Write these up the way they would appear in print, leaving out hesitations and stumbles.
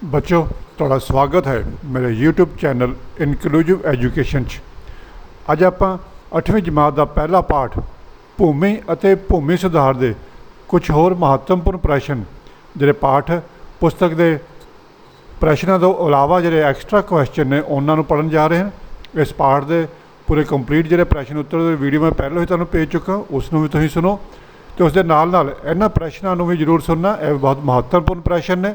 बच्चों ਤੁਹਾਡਾ स्वागत है मेरे यूट्यूब चैनल इनकलूसिव एजुकेशन अज आप 8वीं जमात का पहला पाठ भूमि और भूमि सुधार के कुछ होर महत्वपूर्ण प्रश्न जोड़े पाठ पुस्तक के प्रश्नों तो अलावा जोड़े एक्सट्रा क्वेश्चन ने उन्होंने पढ़न जा रहे हैं। इस पाठ के पूरे कंप्लीट जोड़े प्रश्न उत्तर वीडियो मैं पहले ही तुहानूं भेज चुका, उसनों भी तुसीं सुनो तो उसके नाल इन्हां प्रश्नों भी जरूर सुनना। यह बहुत महत्वपूर्ण प्रश्न ने।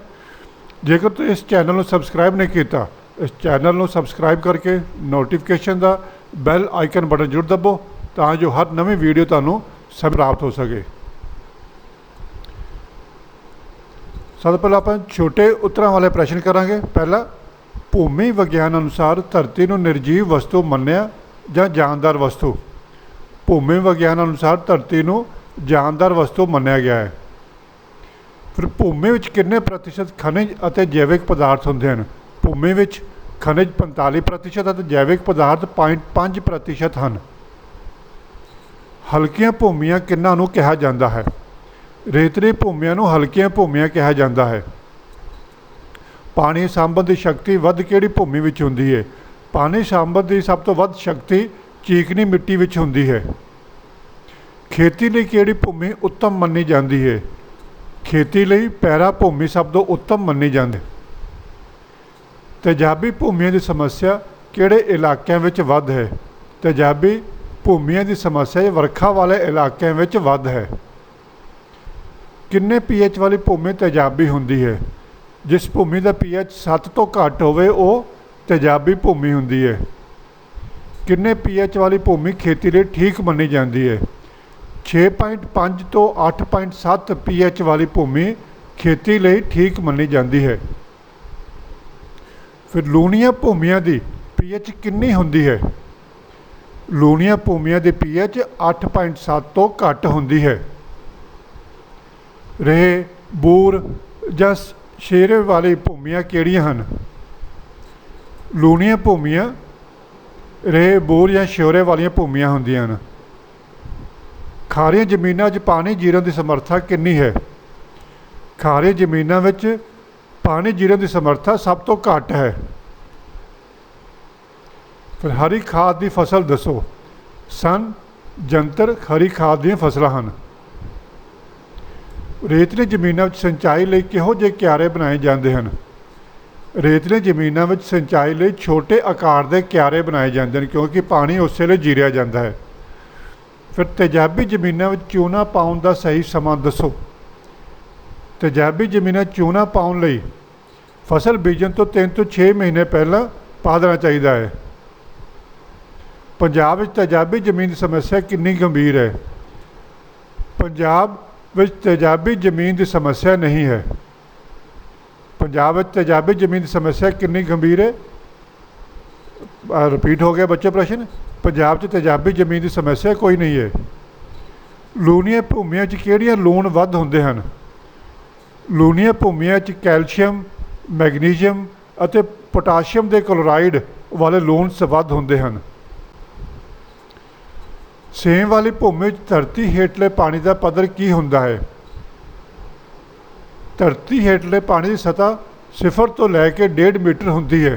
जेकर तो इस चैनल को सबसक्राइब नहीं किया, इस चैनल को सबसक्राइब करके नोटिफिकेशन का बैल आइकन बटन जरूर दबो तां जो हर नवी वीडियो तुहानूं सब प्राप्त हो सके। सब पहले आप छोटे उत्तरों वाले प्रश्न करांगे। पहला, भूमि विज्ञान अनुसार धरती को निर्जीव वस्तु मन्निया जां जानदार वस्तु। भूमि विज्ञान अनुसार धरती को जानदार वस्तु मन्निया गया है। फिर भूमि में कितने प्रतिशत खनिज और जैविक पदार्थ होंगे हैं? भूमि में खनिज 45% और जैविक पदार्थ 0.5% हैं। हल्कियां भूमियां किन्हां कहा जाता है? रेतली भूमियां हल्कियां भूमियां कहा जाता है। पानी सांभण की शक्ति वध किहड़ी भूमि में होंदी है? पानी सांभण की सब तो वध शक्ति चीकनी मिट्टी में होंदी है। खेती लई किहड़ी भूमि उत्तम मन्नी जाती है? खेती लई पैरा भूमि सब तो उत्तम मन्नी जाती। तेजाबी भूमियों की समस्या किहड़े इलाकों में वध है? तेजाबी भूमियों की समस्या वर्खा वाले इलाकों में वध है। किन्ने पीएच वाली भूमि तेजाबी होंदी है? जिस भूमि का पीएच 7 तो घट होवे वो तेजाबी भूमि होंदी है। किन्ने पीएच वाली भूमि खेती लिए ठीक मन्नी जाती है? 6.5 तो 8.7 पीएच वाली भूमि खेती लिए ठीक मन्नी जाती है। फिर लूणिया भूमिया की पीएच कितनी होंदी है? लूणिया भूमिया की पीएच 8.7 तो घट होंदी है। रेह बूर या शेरे वाली भूमियां किहड़ियां हन? लूणिया भूमियां रेह बूर या शेरे वाली भूमियां होंदियां हन। खारिया जमीनों में पानी जीरन की समर्था कितनी है? खारिया जमीनों में पानी जीरन की समर्था सब तो घट है। फिर हरी खाद की फसल दसो। सन जंतर हरी खाद दी फसलां हन। रेतली जमीनों में सिंचाई लई किहो जे क्यारे बनाए जाते हैं? रेतली जमीनों में सिंचाई लई छोटे आकार के क्यारे बनाए जाते हैं क्योंकि पानी उस वेले जीरिया जाता है। फिर तेजाबी जमीनों में चूना पाउण का सही समा दसो। तेजाबी जमीन चूना पाउण लई फसल बीजन तो 3 तो 6 महीने पहला पा देना चाहिए है। पंजाब में तेजाबी जमीन की समस्या कितनी गंभीर है? पंजाब में तेजाबी जमीन की समस्या नहीं है। पंजाब में तेजाबी जमीन की समस्या कितनी गंभीर है? रिपीट हो गया बच्चे प्रश्न। पंजाब च तेजाबी जमीन की समस्या कोई नहीं है। लूणिया भूमियों किहड़ियां लूण वध होंदे हन? लूणिया भूमियों कैल्शियम मैगनीशियम और पोटाशियम के क्लोराइड वाले लूण वध होंदे हन। सेम वाली भूमि धरती हेठले पानी का पद्धर की हुंदा है? धरती हेठले पानी की सतह 0 तो लैके 1.5 मीटर होंदी है।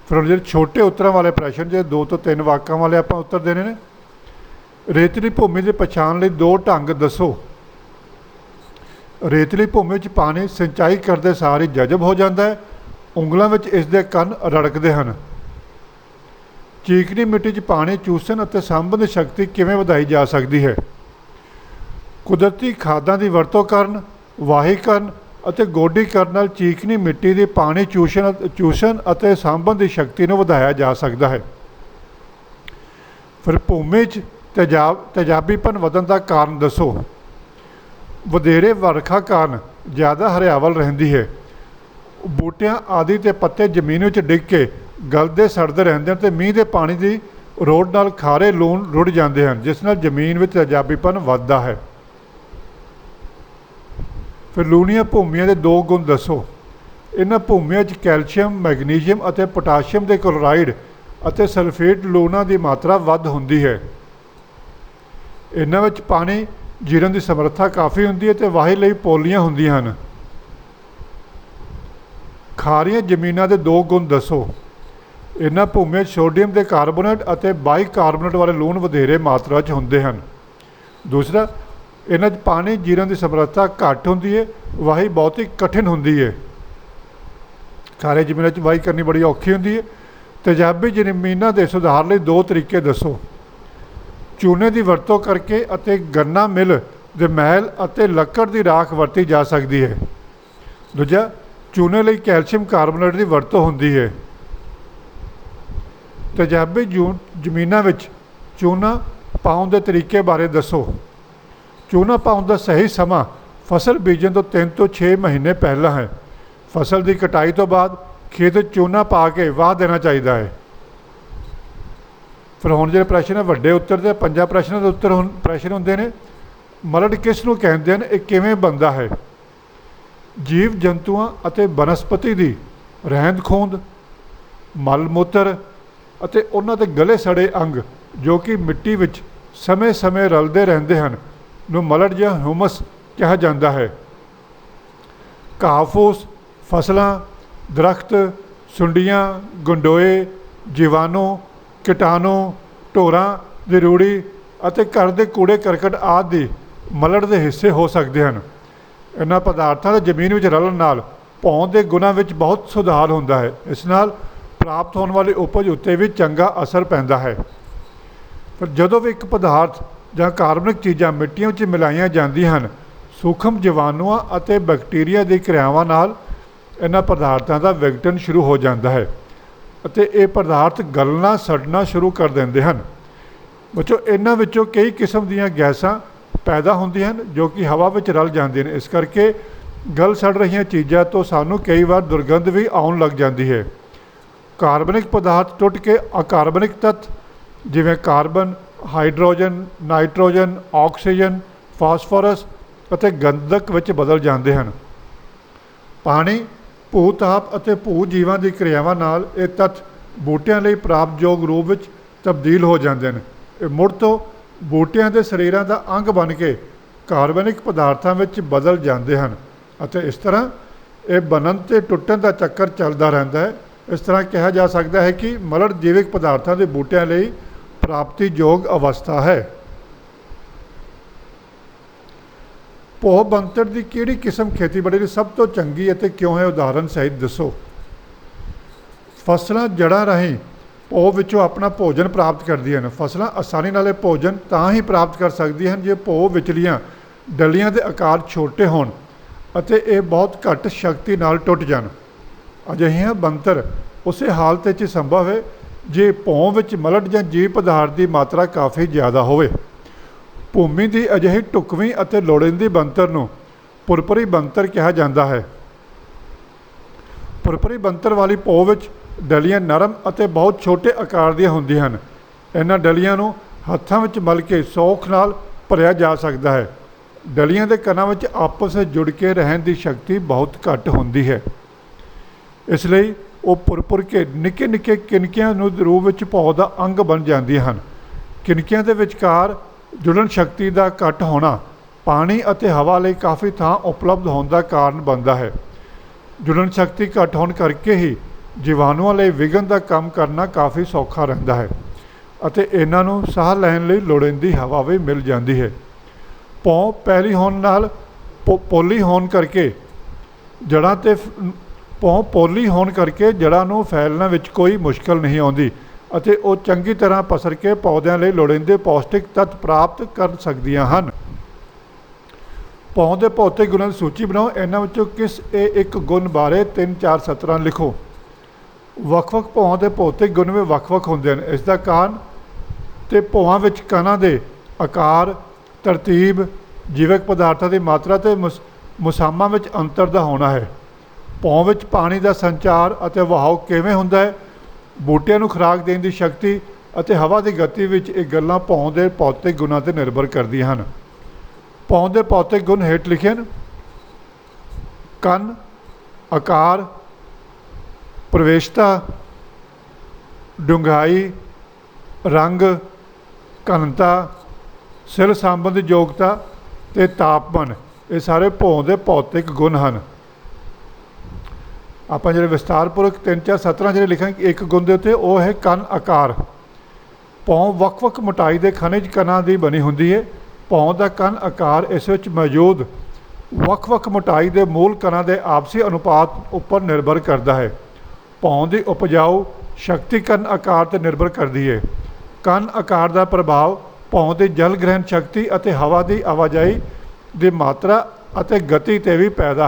फिर हम जो छोटे उत्तरों वाले प्रश्न जो 2 तो 3 वाक्यों वाले आप उत्तर देने ने। रेतली भूमि की पछाण लई 2 ढंग दसो। रेतली भूमि में पानी सिंचाई करते सार ही जजब हो जाता है। उंगलों में इसके कन रड़कते हैं। चीकनी मिट्टी पानी चूसन और सांभण की शक्ति किवें वधाई जा सकती है? कुदरती खादां की वरतों करन, वाहीकरण और गोडीकरण नाल चीकनी मिट्टी की पानी चूसन और सांभण की शक्ति को वधाया जा सकता है। फिर भूमि तेजाबीपन वधन का कारण दसो। वधेरे वर्खा कारण ज़्यादा हरियावल रहिंदी है। बूटियां आदि के पत्ते जमीन में डिग के गलते सड़ते रहते हैं तो मीह के पानी की रोड़ नाल खारे लूण रुड़ जाते हैं जिस नाल जमीन में तेजाबीपन वधदा है। फिर लूणिया भूमियों के 2 गुण दसो। इन्हां भूमियों कैल्शियम मैगनीशियम और पोटाशियम के क्लोराइड और सल्फेट लूणों की मात्रा वध होंदी है। इन्हां विच पानी जीरन की समर्था काफ़ी होंदी है तो वाही लई पौलियां होंदियां हन। ਖਾਰੀਆਂ ਜ਼ਮੀਨਾਂ ਦੇ 2 ਗੁਣ ਦੱਸੋ। ਇਹਨਾਂ ਭੂਮੀਆਂ 'ਚ ਸੋਡੀਅਮ ਦੇ ਕਾਰਬੋਨੇਟ ਅਤੇ ਬਾਈਕਾਰਬੋਨੇਟ ਵਾਲੇ ਲੂਣ ਵਧੇਰੇ ਮਾਤਰਾ 'ਚ ਹੁੰਦੇ ਹਨ। ਦੂਸਰਾ, ਇਹਨਾਂ 'ਚ ਪਾਣੀ ਜੀਰਨ ਦੀ ਸਮਰੱਥਾ ਘੱਟ ਹੁੰਦੀ ਹੈ, ਵਾਹੀ ਬਹੁਤ ਹੀ ਕਠਿਨ ਹੁੰਦੀ ਹੈ। ਖਾਰੀਆਂ ਜ਼ਮੀਨਾਂ 'ਚ ਵਾਹੀ ਕਰਨੀ ਬੜੀ ਔਖੀ ਹੁੰਦੀ ਹੈ। ਤੇਜ਼ਾਬੀ ਜ਼ਮੀਨਾਂ ਦੇ ਸੁਧਾਰ ਲਈ 2 ਤਰੀਕੇ ਦੱਸੋ। ਚੂਨੇ ਦੀ ਵਰਤੋਂ ਕਰਕੇ ਅਤੇ ਗੰਨਾ ਮਿੱਲ ਦੇ ਮੈਲ ਅਤੇ ਲੱਕੜ ਦੀ ਰਾਖ ਵਰਤੀ ਜਾ ਸਕਦੀ ਹੈ। ਦੂਜਾ, ਚੂਨੇ ਲਈ ਕੈਲਸ਼ੀਅਮ ਕਾਰਬੋਨੇਟ ਦੀ ਵਰਤੋਂ ਹੁੰਦੀ ਹੈ। ਤੇਜ਼ਾਬੀ ਜ਼ਮੀਨਾਂ ਵਿੱਚ ਚੂਨਾ ਪਾਉਣ ਦੇ ਤਰੀਕੇ ਬਾਰੇ ਦੱਸੋ। ਚੂਨਾ ਪਾਉਣ ਦਾ ਸਹੀ ਸਮਾਂ ਫਸਲ ਬੀਜਣ ਤੋਂ 3 ਤੋਂ 6 ਮਹੀਨੇ ਪਹਿਲਾਂ ਹੈ। ਫਸਲ ਦੀ ਕਟਾਈ ਤੋਂ ਬਾਅਦ ਖੇਤ ਵਿੱਚ ਚੂਨਾ ਪਾ ਕੇ ਵਾਹ ਦੇਣਾ ਚਾਹੀਦਾ ਹੈ। ਫਿਰ ਹੁਣ ਜਿਹੜੇ ਪ੍ਰਸ਼ਨ ਹੈ ਵੱਡੇ ਉੱਤਰ ਦੇ 5 ਪ੍ਰਸ਼ਨਾਂ ਦੇ ਉੱਤਰ ਪ੍ਰਸ਼ਨ ਹੁੰਦੇ ਨੇ। ਮਲੜ ਕਿਸ ਨੂੰ ਕਹਿੰਦੇ ਹਨ, ਇਹ ਕਿਵੇਂ ਬਣਦਾ ਹੈ। ਜੀਵ ਜੰਤੂਆਂ ਅਤੇ ਬਨਸਪਤੀ ਦੀ ਰਹਿੰਦ ਖੂੰਹਦ, ਮਲ ਮੂਤਰ ਅਤੇ ਉਹਨਾਂ ਦੇ ਗਲੇ ਸੜੇ ਅੰਗ ਜੋ ਕਿ ਮਿੱਟੀ ਵਿੱਚ ਸਮੇਂ-ਸਮੇਂ ਰਲਦੇ ਰਹਿੰਦੇ ਹਨ ਨੂੰ ਮਲੜ ਜਾਂ ਹਿਊਮਸ ਕਿਹਾ ਜਾਂਦਾ ਹੈ। ਘਾਹ ਫੂਸ, ਫਸਲਾਂ, ਦਰਖਤ, ਸੁੰਡੀਆਂ, ਗੰਡੋਏ, ਜੀਵਾਣੂ, ਕੀਟਾਣੂ, ਢੋਰਾਂ ਦੀ ਰੂੜੀ ਅਤੇ ਘਰ ਦੇ ਕੂੜੇ ਕਰਕਟ ਆਦਿ ਮਲੜ ਦੇ ਹਿੱਸੇ ਹੋ ਸਕਦੇ ਹਨ। ਇਹਨਾਂ ਪਦਾਰਥਾਂ ਦੇ ਜ਼ਮੀਨ ਵਿੱਚ ਰਲਣ ਨਾਲ ਭੌਂ ਦੇ ਗੁਣਾਂ ਵਿੱਚ ਬਹੁਤ ਸੁਧਾਰ ਹੁੰਦਾ ਹੈ। ਇਸ ਨਾਲ ਪ੍ਰਾਪਤ ਹੋਣ ਵਾਲੀ ਉਪਜ ਉੱਤੇ ਵੀ ਚੰਗਾ ਅਸਰ ਪੈਂਦਾ ਹੈ। ਪਰ ਜਦੋਂ ਵੀ ਇੱਕ ਪਦਾਰਥ ਜਾਂ ਕਾਰਬਨਿਕ ਚੀਜ਼ਾਂ ਮਿੱਟੀਆਂ ਵਿੱਚ ਮਿਲਾਈਆਂ ਜਾਂਦੀਆਂ ਹਨ, ਸੂਖਮ ਜੀਵਾਣੂਆਂ ਅਤੇ ਬੈਕਟੀਰੀਆ ਦੀ ਕਿਰਿਆਵਾਂ ਨਾਲ ਇਹਨਾਂ ਪਦਾਰਥਾਂ ਦਾ ਵਿਘਟਨ ਸ਼ੁਰੂ ਹੋ ਜਾਂਦਾ ਹੈ ਅਤੇ ਇਹ ਪਦਾਰਥ ਗਲਣਾ ਸੜਨਾ ਸ਼ੁਰੂ ਕਰ ਦਿੰਦੇ ਹਨ। ਬੱਚੋ, ਇਹਨਾਂ ਵਿੱਚੋਂ ਕਈ ਕਿਸਮ ਦੀਆਂ ਗੈਸਾਂ ਪੈਦਾ ਹੁੰਦੀਆਂ ਹਨ ਜੋ ਕਿ ਹਵਾ ਵਿੱਚ ਰਲ ਜਾਂਦੀਆਂ ਨੇ। ਇਸ ਕਰਕੇ ਗਲ ਸੜ ਰਹੀਆਂ ਚੀਜ਼ਾਂ ਤੋਂ ਸਾਨੂੰ ਕਈ ਵਾਰ ਦੁਰਗੰਧ ਵੀ ਆਉਣ ਲੱਗ ਜਾਂਦੀ ਹੈ। ਕਾਰਬਨਿਕ ਪਦਾਰਥ ਟੁੱਟ ਕੇ ਅਕਾਰਬਨਿਕ ਤੱਤ ਜਿਵੇਂ carbon, hydrogen, nitrogen, oxygen, phosphorus ਅਤੇ ਗੰਧਕ ਵਿੱਚ ਬਦਲ ਜਾਂਦੇ ਹਨ। ਪਾਣੀ, ਭੂ ਤਾਪ ਅਤੇ ਭੂ ਜੀਵਾਂ ਦੀ ਕਿਰਿਆਵਾਂ ਨਾਲ ਇਹ ਤੱਤ ਬੂਟਿਆਂ ਲਈ ਪ੍ਰਾਪਤਯੋਗ ਰੂਪ ਵਿੱਚ ਤਬਦੀਲ ਹੋ ਜਾਂਦੇ ਹਨ। ਇਹ ਮੁੜ ਤੋਂ ਬੂਟਿਆਂ ਦੇ ਸਰੀਰਾਂ ਦਾ ਅੰਗ ਬਣ ਕੇ ਕਾਰਬਨਿਕ ਪਦਾਰਥਾਂ ਵਿੱਚ ਬਦਲ ਜਾਂਦੇ ਹਨ ਅਤੇ ਇਸ ਤਰ੍ਹਾਂ ਇਹ ਬਣਨ ਅਤੇ ਟੁੱਟਣ ਦਾ ਚੱਕਰ ਚੱਲਦਾ ਰਹਿੰਦਾ ਹੈ। ਇਸ ਤਰ੍ਹਾਂ ਕਿਹਾ ਜਾ ਸਕਦਾ ਹੈ ਕਿ ਮਲੜ ਜੀਵਿਕ ਪਦਾਰਥਾਂ ਦੇ ਬੂਟਿਆਂ ਲਈ ਪ੍ਰਾਪਤੀਯੋਗ ਅਵਸਥਾ ਹੈ। ਭੋਹ ਬਣਤਰ ਦੀ ਕਿਹੜੀ ਕਿਸਮ ਖੇਤੀਬਾੜੀ ਲਈ ਸਭ ਤੋਂ ਚੰਗੀ ਅਤੇ ਕਿਉਂ ਹੈ, ਉਦਾਹਰਨ ਸਹਿਤ ਦੱਸੋ। ਫਸਲਾਂ ਜੜ੍ਹਾਂ ਰਾਹੀਂ ਭੋਹ ਵਿੱਚੋਂ ਆਪਣਾ ਭੋਜਨ ਪ੍ਰਾਪਤ ਕਰਦੀਆਂ ਹਨ। ਫਸਲਾਂ ਆਸਾਨੀ ਨਾਲ ਇਹ ਭੋਜਨ ਤਾਂ ਹੀ ਪ੍ਰਾਪਤ ਕਰ ਸਕਦੀਆਂ ਹਨ ਜੇ ਭੋਹ ਵਿਚਲੀਆਂ ਡਲੀਆਂ ਦੇ ਆਕਾਰ ਛੋਟੇ ਹੋਣ ਅਤੇ ਇਹ ਬਹੁਤ ਘੱਟ ਸ਼ਕਤੀ ਨਾਲ ਟੁੱਟ ਜਾਣ। ਅਜਿਹੀਆਂ ਬਣਤਰ ਉਸੇ ਹਾਲਤ ਵਿੱਚ ਸੰਭਵ ਹੈ ਜੇ ਭੋਂ ਵਿੱਚ ਮਲੜ ਜਾਂ ਜੀਵ ਪਦਾਰਥ ਦੀ ਮਾਤਰਾ ਕਾਫੀ ਜ਼ਿਆਦਾ ਹੋਵੇ। ਭੂਮੀ ਦੀ ਅਜਿਹੀ ਢੁਕਵੀਂ ਅਤੇ ਲੋੜੀਂਦੀ ਬਣਤਰ ਨੂੰ ਪੁਰਪਰੀ ਬਣਤਰ ਕਿਹਾ ਜਾਂਦਾ ਹੈ। ਪੁਰਪਰੀ ਬਣਤਰ ਵਾਲੀ ਭੋਂ ਵਿੱਚ ਡਲੀਆਂ ਨਰਮ ਅਤੇ ਬਹੁਤ ਛੋਟੇ ਆਕਾਰ ਦੀਆਂ ਹੁੰਦੀਆਂ ਹਨ। ਇਹਨਾਂ ਡਲੀਆਂ ਨੂੰ ਹੱਥਾਂ ਵਿੱਚ ਮਲ ਕੇ ਸੌਖ ਨਾਲ ਭਰਿਆ ਜਾ ਸਕਦਾ ਹੈ। ਡਲੀਆਂ ਦੇ ਕਣਾਂ ਵਿੱਚ ਆਪਸ ਵਿੱਚ ਜੁੜ ਕੇ ਰਹਿਣ ਦੀ ਸ਼ਕਤੀ ਬਹੁਤ ਘੱਟ ਹੁੰਦੀ ਹੈ। ਇਸ ਲਈ ਉਹ ਪੁਰ ਕੇ ਨਿੱਕੇ ਨਿੱਕੇ ਕਿਣਕਿਆਂ ਨੂੰ ਰੂਪ ਵਿੱਚ ਭੋਂ ਦਾ ਅੰਗ ਬਣ ਜਾਂਦੀਆਂ ਹਨ। ਕਿਣਕਿਆਂ ਦੇ ਵਿਚਕਾਰ ਜੁੜਨ ਸ਼ਕਤੀ ਦਾ ਘੱਟ ਹੋਣਾ ਪਾਣੀ ਅਤੇ ਹਵਾ ਲਈ ਕਾਫੀ ਥਾਂ ਉਪਲਬਧ ਹੋਣ ਦਾ ਕਾਰਨ ਬਣਦਾ ਹੈ। ਜੁੜਨ ਸ਼ਕਤੀ ਘੱਟ ਹੋਣ ਕਰਕੇ ਹੀ ਜੀਵਾਣੂਆਂ ਲਈ ਵਿਘਨ ਦਾ ਕੰਮ ਕਰਨਾ ਕਾਫੀ ਸੌਖਾ ਰਹਿੰਦਾ ਹੈ ਅਤੇ ਇਹਨਾਂ ਨੂੰ ਸਾਹ ਲੈਣ ਲਈ ਲੋੜੀਂਦੀ ਹਵਾ ਵੀ ਮਿਲ ਜਾਂਦੀ ਹੈ। ਭੋਂ ਪੈਲੀ ਹੋਣ ਨਾਲ ਪੋਲੀ ਹੋਣ ਕਰਕੇ ਜੜ੍ਹਾਂ ਨੂੰ ਫੈਲਣ ਵਿੱਚ ਕੋਈ ਮੁਸ਼ਕਲ ਨਹੀਂ ਆਉਂਦੀ ਅਤੇ ਉਹ ਚੰਗੀ ਤਰ੍ਹਾਂ ਪਸਰ ਕੇ ਪੌਦਿਆਂ ਲਈ ਲੋੜੀਂਦੇ ਪੌਸ਼ਟਿਕ ਤੱਤ ਪ੍ਰਾਪਤ ਕਰ ਸਕਦੀਆਂ ਹਨ। ਭੋਂ ਦੇ ਭੌਤਿਕ ਗੁਣਾਂ ਦੀ ਸੂਚੀ ਬਣਾਓ। ਇਹਨਾਂ ਵਿੱਚੋਂ ਕਿਸ ਇੱਕ ਗੁਣ ਬਾਰੇ 3-4 ਸਤਰਾਂ ਲਿਖੋ। ਵੱਖ-ਵੱਖ ਭੋਆਂ ਦੇ ਭੌਤਿਕ ਗੁਣ ਵੀ ਵੱਖ-ਵੱਖ ਹੁੰਦੇ ਹਨ। ਇਸ ਦਾ ਕਾਰਨ ਤੇ ਭੋਆਂ ਵਿੱਚ ਕਣਾਂ ਦੇ ਆਕਾਰ, ਤਰਤੀਬ, ਜੀਵਕ ਪਦਾਰਥਾਂ ਦੀ ਮਾਤਰਾ ਅਤੇ ਮੁਸਾਮਾਂ ਵਿੱਚ ਅੰਤਰ ਦਾ ਹੋਣਾ ਹੈ। ਭੋਂ ਵਿੱਚ ਪਾਣੀ ਦਾ ਸੰਚਾਰ ਅਤੇ ਵਹਾਅ ਕਿਵੇਂ ਹੁੰਦਾ ਹੈ, ਬੂਟਿਆਂ ਨੂੰ ਖੁਰਾਕ ਦੇਣ ਦੀ ਸ਼ਕਤੀ ਅਤੇ ਹਵਾ ਦੀ ਗਤੀ ਵਿੱਚ ਇਹ ਗੱਲਾਂ ਭੋਂ ਦੇ ਭੌਤਿਕ ਗੁਣਾਂ 'ਤੇ ਨਿਰਭਰ ਕਰਦੀਆਂ ਹਨ। ਭੋਂ ਦੇ ਭੌਤਿਕ ਗੁਣ ਹੇਠ ਲਿਖੇ ਹਨ। ਕਣ, ਆਕਾਰ, ਪ੍ਰਵੇਸ਼ਤਾ, ਡੂੰਘਾਈ, ਰੰਗ, ਘਣਤਾ, ਸਿਲ ਸਾਂਭਣ ਦੀ ਯੋਗਤਾ ਅਤੇ ਤਾਪਮਾਨ, ਇਹ ਸਾਰੇ ਭੋਂ ਦੇ ਭੌਤਿਕ ਗੁਣ ਹਨ। ਆਪਾਂ ਜਿਹੜੇ ਵਿਸਤਾਰਪੂਰਵਕ 3-4 ਸਤਰਾਂ ਜਿਹੜੇ ਲਿਖਾਂਗੇ ਇੱਕ ਗੁਣ ਦੇ ਉੱਤੇ, ਉਹ ਹੈ ਕੰਨ ਆਕਾਰ। ਭੌਂ ਵੱਖ-ਵੱਖ ਮੋਟਾਈ ਦੇ ਖਣਿਜ ਕਣਾਂ ਦੀ ਬਣੀ ਹੁੰਦੀ ਹੈ। ਭੌਂ ਦਾ ਕੰਨ ਆਕਾਰ ਇਸ ਵਿੱਚ ਮੌਜੂਦ ਵੱਖ-ਵੱਖ ਮੋਟਾਈ ਦੇ ਮੂਲ ਕਣਾਂ ਦੇ ਆਪਸੀ ਅਨੁਪਾਤ ਉੱਪਰ ਨਿਰਭਰ ਕਰਦਾ ਹੈ। ਭੌਂ ਦੀ ਉਪਜਾਊ ਸ਼ਕਤੀ ਕੰਨ ਆਕਾਰ 'ਤੇ ਨਿਰਭਰ ਕਰਦੀ ਹੈ। ਕੰਨ ਆਕਾਰ ਦਾ ਪ੍ਰਭਾਵ ਭੌਂ ਦੀ ਜਲ ਗ੍ਰਹਿਣ ਸ਼ਕਤੀ ਅਤੇ ਹਵਾ ਦੀ ਆਵਾਜਾਈ ਦੀ ਮਾਤਰਾ ਅਤੇ ਗਤੀ 'ਤੇ ਵੀ ਪੈਂਦਾ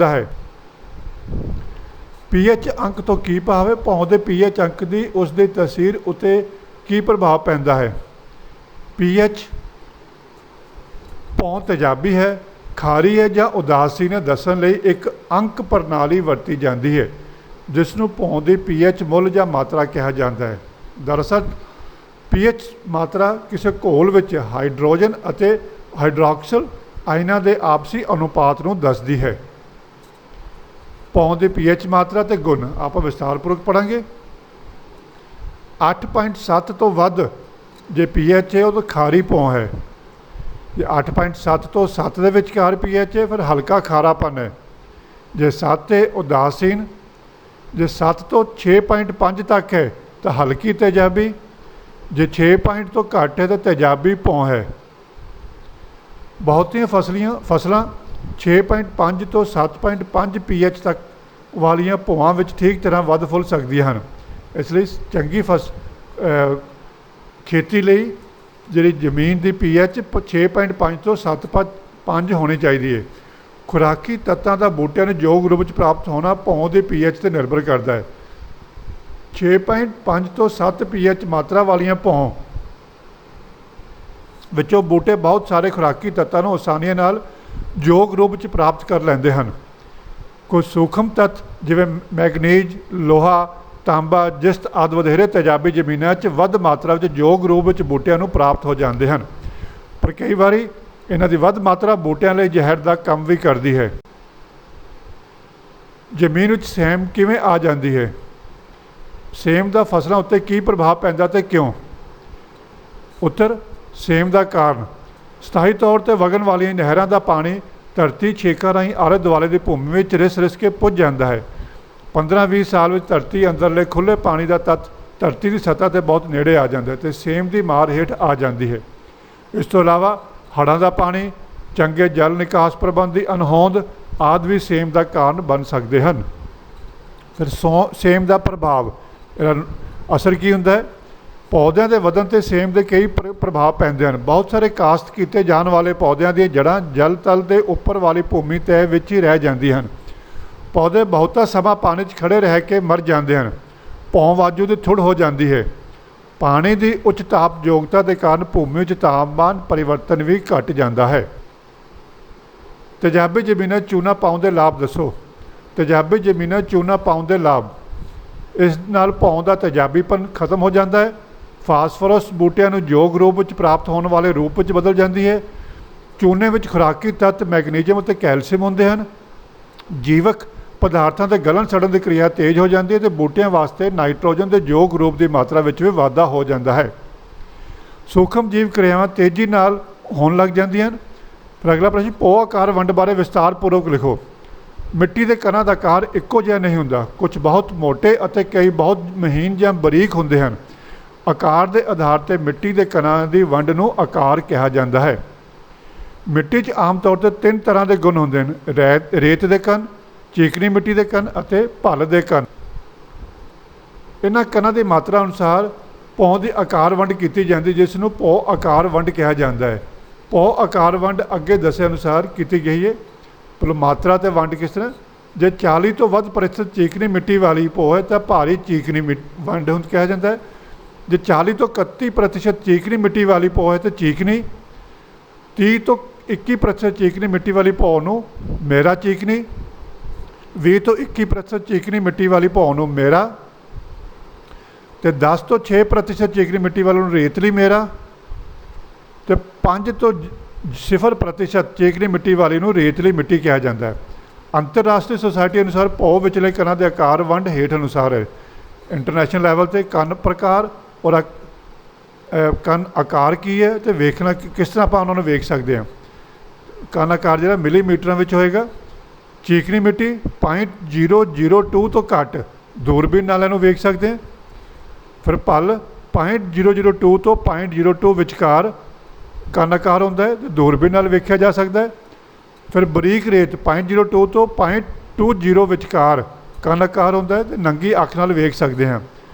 ਹੈ। ਪੀਐਚ ਅੰਕ ਤੋਂ ਕੀ ਭਾਵ ਹੈ? ਭੌਂ ਦੇ ਪੀਐਚ ਅੰਕ ਦੀ ਉਸ ਦੀ ਤਸੀਰ ਉੱਤੇ ਕੀ ਪ੍ਰਭਾਵ ਪੈਂਦਾ ਹੈ? ਪੀਐਚ ਭੌਂ ਤੇਜ਼ਾਬੀ ਹੈ, ਖਾਰੀ ਹੈ ਜਾਂ ਉਦਾਸੀਨ ਹੈ ਦੱਸਣ ਲਈ ਇੱਕ ਅੰਕ ਪ੍ਰਣਾਲੀ ਵਰਤੀ ਜਾਂਦੀ ਹੈ ਜਿਸ ਨੂੰ ਭੌਂ ਦੀ ਪੀਐਚ ਮੁੱਲ ਜਾਂ ਮਾਤਰਾ ਕਿਹਾ ਜਾਂਦਾ ਹੈ। ਦਰਅਸਲ ਪੀਐਚ ਮਾਤਰਾ ਕਿਸੇ ਘੋਲ ਵਿੱਚ ਹਾਈਡਰੋਜਨ ਅਤੇ ਹਾਈਡਰੋਕਸਿਲ ਆਇਨਾਂ ਦੇ ਆਪਸੀ ਅਨੁਪਾਤ ਨੂੰ ਦੱਸਦੀ ਹੈ। ਭੌਂ ਦੀ ਪੀਐਚ ਮਾਤਰਾ ਅਤੇ ਗੁਣ ਆਪਾਂ ਵਿਸਤਾਰਪੂਰਵਕ ਪੜ੍ਹਾਂਗੇ। 8.7 ਤੋਂ ਵੱਧ ਜੇ ਪੀਐਚ ਹੈ ਉਹ ਤਾਂ ਖਾਰੀ ਭੌਂ ਹੈ। ਜੇ 8.7 ਤੋਂ 7 ਦੇ ਵਿਚਕਾਰ ਪੀਐਚ ਹੈ ਫਿਰ ਹਲਕਾ ਖਾਰਾਪਨ ਹੈ। ਜੇ 7 ਹੈ ਉਦਾਸੀਨ। ਜੇ 7 ਤੋਂ 6.5 ਤੱਕ ਹੈ ਤਾਂ ਹਲਕੀ ਤੇਜ਼ਾਬੀ। ਜੇ 6 ਪੁਆਇੰਟ ਤੋਂ ਘੱਟ ਹੈ ਤਾਂ ਤੇਜ਼ਾਬੀ ਭੌਂ ਹੈ। ਬਹੁਤੀਆਂ ਫਸਲਾਂ 6.5 ਤੋਂ 7.5 ਪੀਐਚ ਤੱਕ ਵਾਲੀਆਂ ਭੌਆਂ ਵਿੱਚ ਠੀਕ ਤਰ੍ਹਾਂ ਵੱਧ ਫੁੱਲ ਸਕਦੀਆਂ ਹਨ। ਇਸ ਲਈ ਚੰਗੀ ਖੇਤੀ ਲਈ ਜਿਹੜੀ ਜ਼ਮੀਨ ਦੀ ਪੀਐਚ 6.5 ਤੋਂ 7.5 ਹੋਣੀ ਚਾਹੀਦੀ ਹੈ। ਖੁਰਾਕੀ ਤੱਤਾਂ ਦਾ ਬੂਟਿਆਂ ਨੂੰ ਯੋਗ ਰੂਪ ਵਿੱਚ ਪ੍ਰਾਪਤ ਹੋਣਾ ਭੌਂ ਦੇ ਪੀਐਚ 'ਤੇ ਨਿਰਭਰ ਕਰਦਾ ਹੈ। 6.5 ਤੋਂ 7 ਪੀਐਚ ਮਾਤਰਾ ਵਾਲੀਆਂ ਭੌਂ ਵਿੱਚੋਂ ਬੂਟੇ ਬਹੁਤ ਸਾਰੇ ਖੁਰਾਕੀ ਤੱਤਾਂ ਨੂੰ ਆਸਾਨੀ ਨਾਲ ਯੋਗ ਰੂਪ ਵਿੱਚ ਪ੍ਰਾਪਤ ਕਰ ਲੈਂਦੇ ਹਨ। ਕੁਝ ਸੂਖਮ ਤੱਤ ਜਿਵੇਂ ਮੈਗਨੀਜ਼, ਲੋਹਾ, ਤਾਂਬਾ, ਜਿਸਤ ਆਦਿ ਵਧੇਰੇ ਤੇਜ਼ਾਬੀ ਜ਼ਮੀਨਾਂ 'ਚ ਵੱਧ ਮਾਤਰਾ ਵਿੱਚ ਯੋਗ ਰੂਪ ਵਿੱਚ ਬੂਟਿਆਂ ਨੂੰ ਪ੍ਰਾਪਤ ਹੋ ਜਾਂਦੇ ਹਨ, ਪਰ ਕਈ ਵਾਰੀ ਇਹਨਾਂ ਦੀ ਵੱਧ ਮਾਤਰਾ ਬੂਟਿਆਂ ਲਈ ਜ਼ਹਿਰ ਦਾ ਕੰਮ ਵੀ ਕਰਦੀ ਹੈ। ਜ਼ਮੀਨ ਵਿੱਚ ਸੇਮ ਕਿਵੇਂ ਆ ਜਾਂਦੀ ਹੈ? ਸੇਮ ਦਾ ਫਸਲਾਂ ਉੱਤੇ ਕੀ ਪ੍ਰਭਾਵ ਪੈਂਦਾ ਅਤੇ ਕਿਉਂ? ਉੱਤਰ, ਸੇਮ ਦਾ ਕਾਰਨ ਸਥਾਈ ਤੌਰ 'ਤੇ ਵਗਣ ਵਾਲੀਆਂ ਨਹਿਰਾਂ ਦਾ ਪਾਣੀ ਧਰਤੀ ਛੇਕਾਂ ਰਾਹੀਂ ਆਲੇ ਦੁਆਲੇ ਦੀ ਭੂਮੀ ਵਿੱਚ ਰਿਸ ਕੇ ਪੁੱਜ ਜਾਂਦਾ ਹੈ। 15-20 ਸਾਲ ਵਿੱਚ ਧਰਤੀ ਅੰਦਰਲੇ ਖੁੱਲ੍ਹੇ ਪਾਣੀ ਦਾ ਤੱਤ ਧਰਤੀ ਦੀ ਸਤ੍ਹਾ 'ਤੇ ਬਹੁਤ ਨੇੜੇ ਆ ਜਾਂਦਾ ਹੈ ਅਤੇ ਸੇਮ ਦੀ ਮਾਰ ਹੇਠ ਆ ਜਾਂਦੀ ਹੈ। ਇਸ ਤੋਂ ਇਲਾਵਾ ਹੜ੍ਹਾਂ ਦਾ ਪਾਣੀ, ਚੰਗੇ ਜਲ ਨਿਕਾਸ ਪ੍ਰਬੰਧ ਦੀ ਅਣਹੋਂਦ ਆਦਿ ਵੀ ਸੇਮ ਦਾ ਕਾਰਨ ਬਣ ਸਕਦੇ ਹਨ। ਫਿਰ ਸੇਮ ਦਾ ਪ੍ਰਭਾਵ, ਇਹਦਾ ਅਸਰ ਕੀ ਹੁੰਦਾ ਹੈ? ਪੌਦਿਆਂ ਦੇ ਵਧਣ 'ਤੇ ਸੇਮ ਦੇ ਕਈ ਪ੍ਰਭਾਵ ਪੈਂਦੇ ਹਨ। ਬਹੁਤ ਸਾਰੇ ਕਾਸ਼ਤ ਕੀਤੇ ਜਾਣ ਵਾਲੇ ਪੌਦਿਆਂ ਦੀਆਂ ਜੜ੍ਹਾਂ ਜਲ ਤਲ ਦੇ ਉੱਪਰ ਵਾਲੀ ਭੂਮੀ ਤਹਿ ਵਿੱਚ ਹੀ ਰਹਿ ਜਾਂਦੀਆਂ ਹਨ। ਪੌਦੇ ਬਹੁਤਾ ਸਮਾਂ ਪਾਣੀ 'ਚ ਖੜ੍ਹੇ ਰਹਿ ਕੇ ਮਰ ਜਾਂਦੇ ਹਨ। ਭੌਂ ਵਾਜੂ ਦੀ ਥੁੜ ਹੋ ਜਾਂਦੀ ਹੈ। ਪਾਣੀ ਦੀ ਉੱਚ ਤਾਪ ਯੋਗਤਾ ਦੇ ਕਾਰਨ ਭੂਮੀ ਵਿੱਚ ਤਾਪਮਾਨ ਪਰਿਵਰਤਨ ਵੀ ਘਟ ਜਾਂਦਾ ਹੈ। ਤੇਜ਼ਾਬੀ ਜ਼ਮੀਨਾਂ ਚੂਨਾ ਪਾਉਣ ਦੇ ਲਾਭ ਦੱਸੋ। ਤੇਜ਼ਾਬੀ ਜ਼ਮੀਨਾਂ ਚੂਨਾ ਪਾਉਣ ਦੇ ਲਾਭ, ਇਸ ਨਾਲ ਭੌਂ ਦਾ ਤੇਜ਼ਾਬੀਪਨ ਖਤਮ ਹੋ ਜਾਂਦਾ ਹੈ। ਫਾਸਫੋਰਸ ਬੂਟਿਆਂ ਨੂੰ ਯੋਗ ਰੂਪ ਵਿੱਚ ਪ੍ਰਾਪਤ ਹੋਣ ਵਾਲੇ ਰੂਪ ਵਿੱਚ ਬਦਲ ਜਾਂਦੀ ਹੈ। ਚੂਨੇ ਵਿੱਚ ਖੁਰਾਕੀ ਤੱਤ ਮੈਗਨੀਜ਼ੀਅਮ ਅਤੇ ਕੈਲਸ਼ੀਅਮ ਹੁੰਦੇ ਹਨ। ਜੀਵਕ ਪਦਾਰਥਾਂ ਦੇ ਗਲਣ ਸੜਨ ਦੀ ਕਿਰਿਆ ਤੇਜ਼ ਹੋ ਜਾਂਦੀ ਹੈ ਅਤੇ ਬੂਟਿਆਂ ਵਾਸਤੇ ਨਾਈਟ੍ਰੋਜਨ ਦੇ ਯੋਗ ਰੂਪ ਦੀ ਮਾਤਰਾ ਵਿੱਚ ਵੀ ਵਾਧਾ ਹੋ ਜਾਂਦਾ ਹੈ। ਸੂਖਮ ਜੀਵ ਕਿਰਿਆਵਾਂ ਤੇਜ਼ੀ ਨਾਲ ਹੋਣ ਲੱਗ ਜਾਂਦੀਆਂ ਹਨ। ਫਿਰ ਅਗਲਾ ਪ੍ਰਸ਼ਨ, ਭੌ ਆਕਾਰ ਵੰਡ ਬਾਰੇ ਵਿਸਤਾਰਪੂਰਵਕ ਲਿਖੋ। ਮਿੱਟੀ ਦੇ ਕਣਾਂ ਦਾ ਆਕਾਰ ਇੱਕੋ ਜਿਹਾ ਨਹੀਂ ਹੁੰਦਾ। ਕੁਝ ਬਹੁਤ ਮੋਟੇ ਅਤੇ ਕਈ ਬਹੁਤ ਮਹੀਨ ਜਾਂ ਬਰੀਕ ਹੁੰਦੇ ਹਨ। ਆਕਾਰ ਦੇ ਆਧਾਰ 'ਤੇ ਮਿੱਟੀ ਦੇ ਕਣਾਂ ਦੀ ਵੰਡ ਨੂੰ ਆਕਾਰ ਕਿਹਾ ਜਾਂਦਾ ਹੈ। ਮਿੱਟੀ 'ਚ ਆਮ ਤੌਰ 'ਤੇ 3 ਤਰ੍ਹਾਂ ਦੇ ਗੁਣ ਹੁੰਦੇ ਹਨ: ਰੇਤ ਦੇ ਕਣ, ਚੀਕਣੀ ਮਿੱਟੀ ਦੇ ਕਣ ਅਤੇ ਭਲ ਦੇ ਕਣ। ਇਹਨਾਂ ਕਣਾਂ ਦੀ ਮਾਤਰਾ ਅਨੁਸਾਰ ਭੌਂ ਦੀ ਆਕਾਰ ਵੰਡ ਕੀਤੀ ਜਾਂਦੀ, ਜਿਸ ਨੂੰ ਭੌ ਆਕਾਰ ਵੰਡ ਕਿਹਾ ਜਾਂਦਾ ਹੈ। ਭੌ ਆਕਾਰ ਵੰਡ ਅੱਗੇ ਦੱਸੇ ਅਨੁਸਾਰ ਕੀਤੀ ਗਈ ਹੈ। ਪਰ ਮਾਤਰਾ ਅਤੇ ਵੰਡ ਕਿਸ ਤਰ੍ਹਾਂ? ਜੇ 40 ਤੋਂ ਵੱਧ ਪ੍ਰਤੀਸ਼ਤ ਚੀਕਣੀ ਮਿੱਟੀ ਵਾਲੀ ਭੌ ਹੈ ਤਾਂ ਭਾਰੀ ਚੀਕਣੀ ਵੰਡ ਕਿਹਾ ਜਾਂਦਾ ਹੈ। ਜੇ 40 ਤੋਂ 31% ਚੀਕਣੀ ਮਿੱਟੀ ਵਾਲੀ ਭੌ ਹੈ ਤਾਂ ਚੀਕਣੀ। 30 ਤੋਂ 21% ਚੀਕਣੀ ਮਿੱਟੀ ਵਾਲੀ ਭੌ ਨੂੰ ਮੇਰਾ ਚੀਕਣੀ। 20 ਤੋਂ 21% ਚੀਕਣੀ ਮਿੱਟੀ ਵਾਲੀ ਭੌ ਨੂੰ ਮੇਰਾ। ਅਤੇ 10 ਤੋਂ 6% ਚੀਕਣੀ ਮਿੱਟੀ ਵਾਲੀ ਨੂੰ ਰੇਤਲੀ ਮੇਰਾ। ਅਤੇ 5 ਤੋਂ 0% ਚੀਕਣੀ ਮਿੱਟੀ ਵਾਲੀ ਨੂੰ ਰੇਤਲੀ ਮਿੱਟੀ ਕਿਹਾ ਜਾਂਦਾ ਹੈ। ਅੰਤਰਰਾਸ਼ਟਰੀ ਸੁਸਾਇਟੀ ਅਨੁਸਾਰ ਭੌ ਵਿਚਲੇ ਕਣਾਂ ਦੇ ਆਕਾਰ ਵੰਡ ਹੇਠ ਅਨੁਸਾਰ ਹੈ। ਇੰਟਰਨੈਸ਼ਨਲ ਲੈਵਲ 'ਤੇ ਕੰਨ ਪ੍ਰਕਾਰ ਔਰ ਕੰਨ ਆਕਾਰ ਕੀ ਹੈ ਅਤੇ ਵੇਖਣਾ ਕਿਸ ਤਰ੍ਹਾਂ ਆਪਾਂ ਉਹਨਾਂ ਨੂੰ ਵੇਖ ਸਕਦੇ ਹਾਂ। ਕੰਨ ਆਕਾਰ ਜਿਹੜਾ ਮਿਲੀਮੀਟਰਾਂ ਵਿੱਚ ਹੋਏਗਾ। ਚੀਕਣੀ ਮਿੱਟੀ 0.002 ਤੋਂ ਘੱਟ ਦੂਰਬੀਨ ਨਾਲ ਇਹਨੂੰ ਵੇਖ ਸਕਦੇ ਹਾਂ। ਫਿਰ ਪਲ 0.002 ਤੋਂ 0.02 ਵਿਚਕਾਰ ਕੰਨ ਆਕਾਰ ਹੁੰਦਾ ਹੈ, ਦੂਰਬੀਨ ਨਾਲ ਵੇਖਿਆ ਜਾ ਸਕਦਾ ਹੈ। ਫਿਰ ਬਰੀਕ ਰੇਤ 0.02 ਤੋਂ 0.20 ਵਿਚਕਾਰ ਕੰਨ ਆਕਾਰ ਹੁੰਦਾ ਹੈ, ਅਤੇ ਨੰਗੀ ਅੱਖ ਨਾਲ ਵੇਖ ਸਕਦੇ ਹਾਂ।